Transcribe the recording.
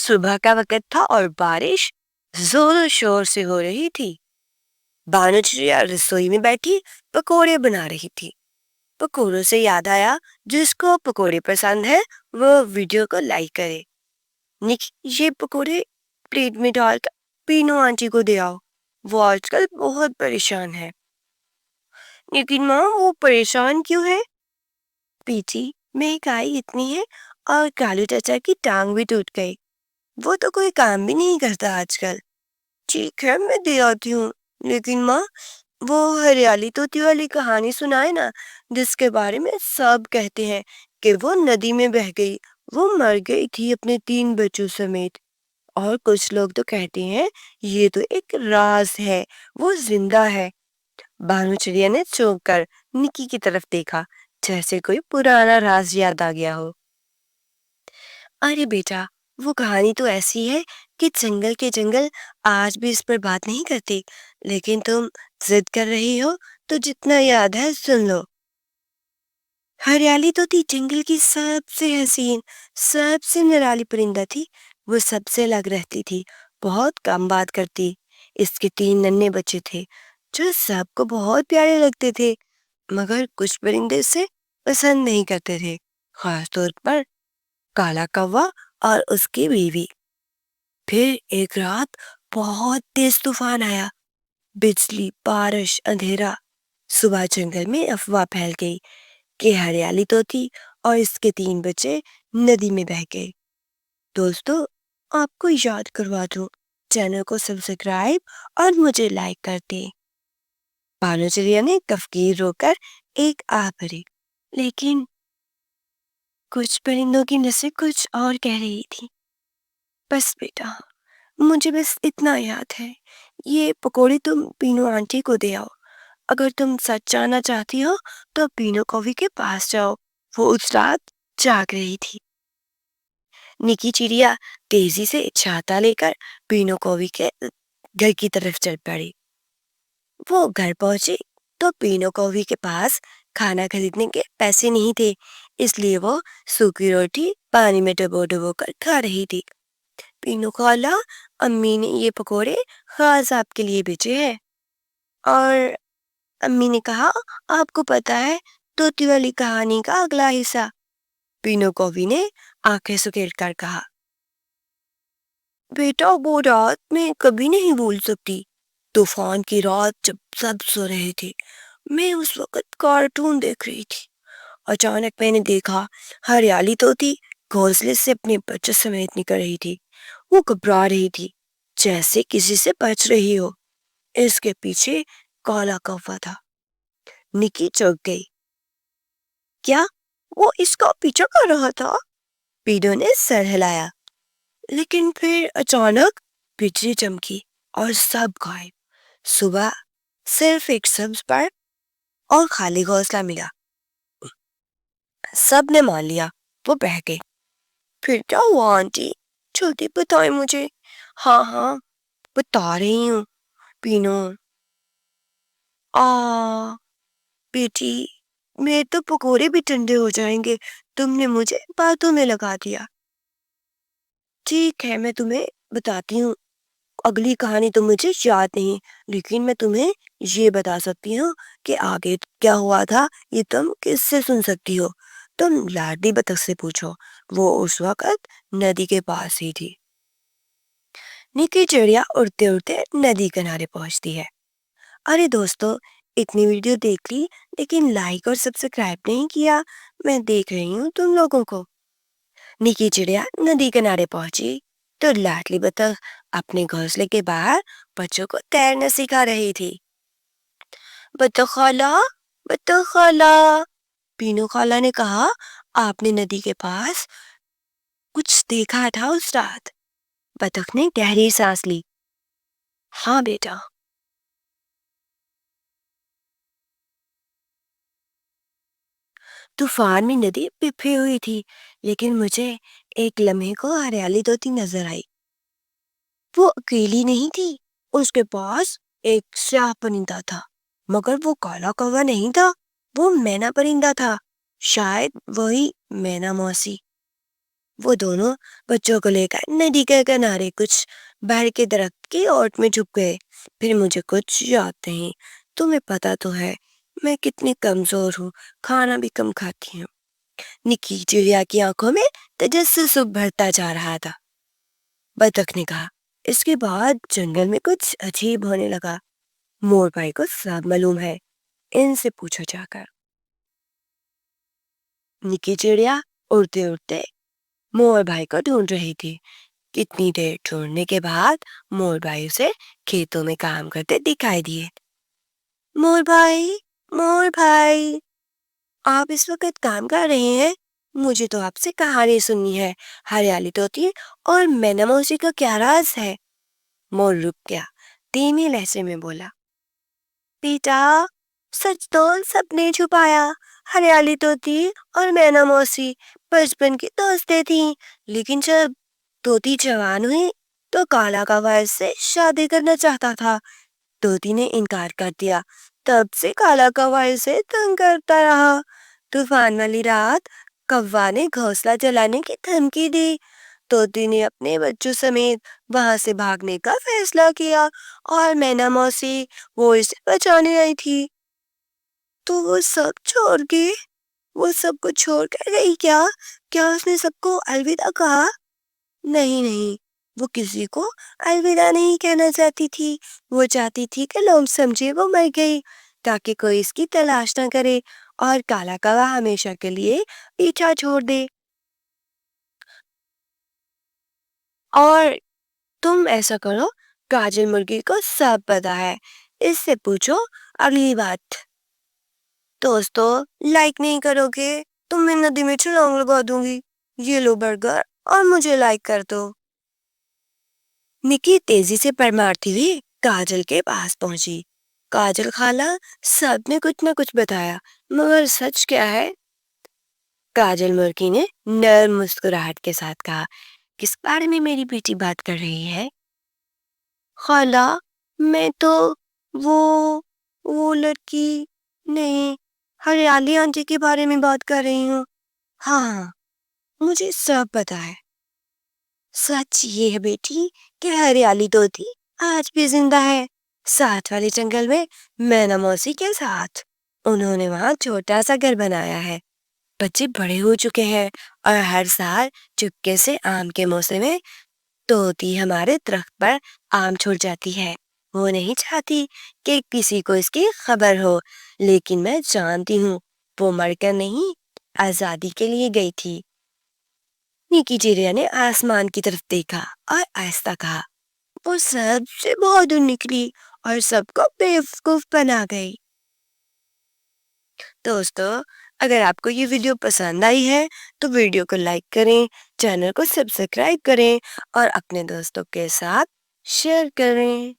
सुबह का वक्त था और बारिश जोरों शोर से हो रही थी। भानु चिड़िया रसोई में बैठी पकोड़े बना रही थी। पकोड़ों से याद आया, जिसको पकोड़े पसंद है वो वीडियो को लाइक करे। निक, ये पकोड़े प्लेट में डालकर पीनू आंटी को दे आओ, वो आजकल बहुत परेशान है। लेकिन माँ, वो परेशान क्यों है? पीटी, महंगाई इतनी है और कालू चाचा की टांग भी टूट गई। वो तो कोई काम भी नहीं करता आजकल। ठीक है, मैं दे आती हूँ। लेकिन माँ, वो हरियाली तोती वाली कहानी सुनाए ना, जिसके बारे में सब कहते हैं कि वो नदी में बह गई। वो मर गई थी अपने 3 बच्चों समेत। और कुछ लोग तो कहते हैं ये तो एक राज है, वो जिंदा है। भानु चिड़िया ने चौंक कर निकी की तरफ देखा, जैसे कोई पुराना राज याद आ गया हो। अरे बेटा, वो कहानी तो ऐसी है कि जंगल के जंगल आज भी इस पर बात नहीं करते। लेकिन तुम जिद कर रही हो तो जितना याद है सुन लो। हरियाली तो थी जंगल की सबसे हसीन, सबसे निराली परिंदा थी। वो सबसे अलग रहती थी, बहुत कम बात करती। इसके 3 नन्हे बच्चे थे जो सबको बहुत प्यारे लगते थे, मगर कुछ परिंदे इसे पसंद नहीं करते थे, खास तौर पर काला कौवा और उसकी बीवी। फिर एक रात बहुत तेज तूफान आया, बिजली, बारिश, अंधेरा। सुबह जंगल में अफवाह फैल गई कि हरियाली तो थी और इसके 3 बच्चे नदी में बह गए। दोस्तों, आपको याद करवा दूं, चैनल को सब्सक्राइब और मुझे लाइक कर दें। भानु चिड़िया ने कफकीर रोकर एक आह भरी, लेकिन कुछ परिंदों की नसें कुछ और कह रही थी। बस बेटा, मुझे बस इतना याद है, ये पकोड़े तुम पीनू आंटी को दे आओ। अगर तुम सच जानना चाहती हो तो पीनू कौवी के पास जाओ, वो उस रात जाग रही थी। निकी चिड़िया तेजी से छाता लेकर पीनू कौवी के घर की तरफ चल पड़ी। वो घर पहुंची तो पीनू कौवी के पास खाना खरीदने के पैसे नहीं थे, इसलिए वो सूखी रोटी पानी में डुबो डुबो कर खा रही थी। पीनू खाला, अम्मी ने ये पकोड़े खास आपके लिए भेजे हैं। और अम्मी ने कहा, आपको पता है तोती वाली कहानी का अगला हिस्सा? पीनू कौवी ने आंखें सुखेड़ कर कहा, बेटा वो रात मैं कभी नहीं भूल सकती। तूफान की रात जब सब सो रहे थे, मैं उस वक्त कार्टून देख रही थी। अचानक मैंने देखा हरियाली तोती घोंसले से अपने बच्चों समेत निकल रही थी। वो घबरा रही थी, जैसे किसी से बच रही हो। इसके पीछे काला कौवा था। निकी चौंक गई। क्या वो इसका पीछा कर रहा था? पीनू ने सर हिलाया। लेकिन फिर अचानक बिजली चमकी और सब गायब। सुबह सिर्फ एक सब्ज पेड़ और खाली घोंसला मिला। सब ने मान लिया वो बह गए। फिर क्या हुआ आंटी? जल्दी बताएं मुझे। हाँ हाँ, बता रही हूँ पीनू। आ बेटी, मेरे तो पकोड़े भी ठंडे हो जाएंगे, तुमने मुझे बातों में लगा दिया। ठीक है, मैं तुम्हें बताती हूँ। अगली कहानी तो मुझे याद नहीं, लेकिन मैं तुम्हें ये बता सकती हूँ कि आगे क्या हुआ था। ये तुम किससे सुन सकती हो? तुम लाडली बतख से पूछो, वो उस वक्त नदी के पास ही थी। निकी चिड़िया उड़ते उड़ते नदी किनारे पहुंचती है। अरे दोस्तों, इतनी वीडियो देख ली लेकिन लाइक और सब्सक्राइब नहीं किया। मैं देख रही हूँ तुम लोगों को। निकी चिड़िया नदी किनारे पहुंची तो लाडली बतख अपने घोंसले के बाहर बच्चों को तैरना सिखा रही थी। बतख खाला, बतख खाला, पीनू खाला ने कहा, आपने नदी के पास कुछ देखा था उस रात? बतख ने गहरी सांस ली। हाँ बेटा। तूफान में नदी बिफरी हुई थी, लेकिन मुझे एक लम्हे को हरियाली तोती नजर आई। वो अकेली नहीं थी, उसके पास एक स्याह परिंदा था। मगर वो काला कौवा नहीं था, वो मैना परिंदा था। शायद वही मैना मौसी। وہ دونوں بچوں کو لے کر ندی کے کنارے کچھ بیر کے درخت کی اوٹ میں چھپ گئے۔ پھر مجھے کچھ یاد نہیں۔ تمہیں پتا تو ہے میں کتنی کمزور ہوں، کھانا بھی کم کھاتی ہوں۔ نکی چڑیا کی آنکھوں میں تجسس بھرتا جا رہا تھا۔ بطخ نے کہا، اس کے بعد جنگل میں کچھ عجیب ہونے لگا۔ مور بھائی کو سب معلوم ہے، ان سے پوچھو جا کر۔ نکی چڑیا اڑتے اڑتے مور بھائی کو ڈھونڈ رہی تھی۔ کتنی دیر ڈھونڈنے کے بعد مور بھائی اسے کھیتوں میں کام کرتے دکھائی دیے۔ مور بھائی، آپ اس وقت کام کر رہے ہیں؟ مجھے تو آپ سے کہانی سننی ہے۔ ہریالی طوطی اور مینا موسی کا کیا راز ہے؟ مور رک گیا، دھیمی لہجے میں بولا، بیٹا سچ تو سب نے چھپایا۔ ہریالی طوطی اور مینا موسی بچپن کی دوستیں تھیں، لیکن جب طوطی جوان ہوئی تو کالا کوا اس سے شادی کرنا چاہتا تھا۔ طوطی نے انکار کر دیا۔ تب سے کالا کوا اسے تنگ کرتا رہا۔ طوفان والی رات کوا نے گھونسلہ جلانے کی دھمکی دی۔ طوطی نے اپنے بچوں سمیت وہاں سے بھاگنے کا فیصلہ کیا، اور مینا موسی وہ اسے بچانے آئی تھی۔ تو وہ سب چھوڑ کے وہ سب کو چھوڑ کر گئی کیا؟ کیا اس نے سب کو الوداع کہا؟ نہیں، وہ کسی کو الوداع نہیں کہنا چاہتی تھی۔ وہ چاہتی تھی کہ لوگ سمجھے وہ مر گئی، تاکہ کوئی اس کی تلاش نہ کرے اور کالا کوا ہمیشہ کے لیے پیچھا چھوڑ دے۔ اور تم ایسا کرو، کاجل مرغی کو سب پتا ہے، اس سے پوچھو اگلی بات۔ دوستو، لائک نہیں کرو گے تو میں ندی میں چھلانگ لگا دوں گی۔ یہ لو برگر اور مجھے لائک کر دو۔ نکی تیزی سے پر مارتی ہوئی کاجل کے پاس پہنچی۔ کاجل خالہ، سب نے کچھ نہ کچھ بتایا، مگر سچ کیا ہے؟ کاجل مرغی نے نرم مسکراہٹ کے ساتھ کہا، کس بارے میں میری بیٹی بات کر رہی ہے؟ خالہ، میں تو وہ لڑکی نہیں، ہریالی آنٹی کے بارے میں بات کر رہی ہوں۔ ہاں، مجھے سب پتا ہے۔ سچ یہ ہے بیٹی کہ ہریالی طوطی آج بھی زندہ ہے، ساتھ والے جنگل میں مینا موسی کے ساتھ۔ انہوں نے وہاں چھوٹا سا گھر بنایا ہے۔ بچے بڑے ہو چکے ہیں، اور ہر سال چپکے سے آم کے موسم میں طوطی ہمارے درخت پر آم چھوڑ جاتی ہے۔ وہ نہیں چاہتی کہ کسی کو اس کی خبر ہو، لیکن میں جانتی ہوں وہ مر کر نہیں، آزادی کے لیے گئی تھی۔ نکی چڑیا نے آسمان کی طرف دیکھا اور آہستہ کہا، وہ سب سے بہت دور نکلی اور سب کو بیوقوف بنا گئی۔ دوستو، اگر آپ کو یہ ویڈیو پسند آئی ہے تو ویڈیو کو لائک کریں، چینل کو سبسکرائب کریں اور اپنے دوستوں کے ساتھ شیئر کریں۔